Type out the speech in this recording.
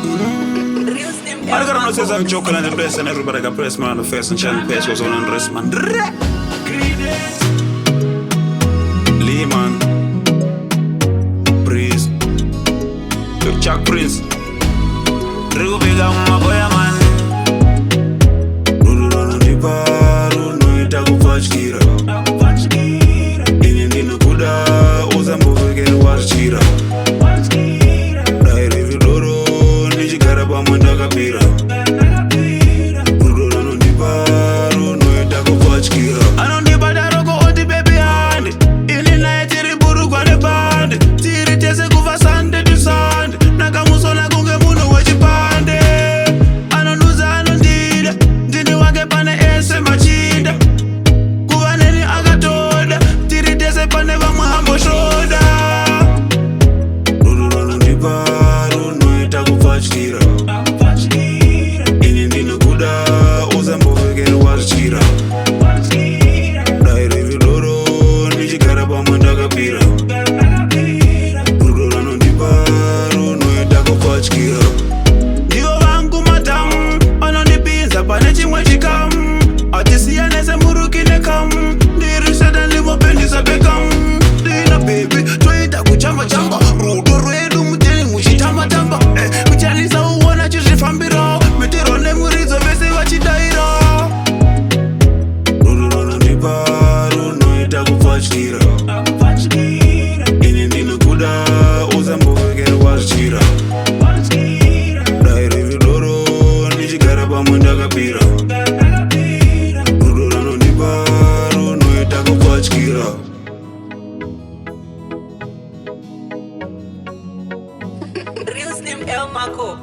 I got no sense I'm joking on the best and everybody got press man on the face and channel page goes on the rest man. Lehman, Breeze, Chuck Prince, Rigo Bega Maboya man. Ruru ni paru no itakupachikira. Ini ndino kuda uzambo vekeri wachira. Dairi vidoro nichigara pamwenda kapira. Ruru ni paru no itakupachikira. Anondipa daroko oti baby hand. Ini nae tiri buru kwa ne band. Tiri tese kuva Sunday to Sunday. Nakamusona kunge munu wechipande. Anonuza anondida. Ndini wake pane ese machinda. Kuva neni akatoda. Tiri tese pane vamwe hambo shoda. Ruru ni paru no itakupachikira. Ini ndino kuda uzambo vekeri wachira. Dairi vidoro nichigara pamwenda kapira. Ruru anondiparu no itakupachikira. Ndivo vangu matamu anondipinza pane chimwe chikamu. Atisiyanese murukine kamu. Ndirisada ndimopendisa bekamu. Ndina baby toita kuchamba chamba. Rudo rwedu muteni muchitamba-tamba. Kuchanisa uona chizvifambira. Mitiro nemuridzo vese vachidaira. Ruru anondiparu no itakupachikira. Ini ndino kuda uzambo vekeri wachira. Dairi vidoro nichigara pamwenda kapira. Ruru anondiparu no itakupachikira. Real Slim El Maco.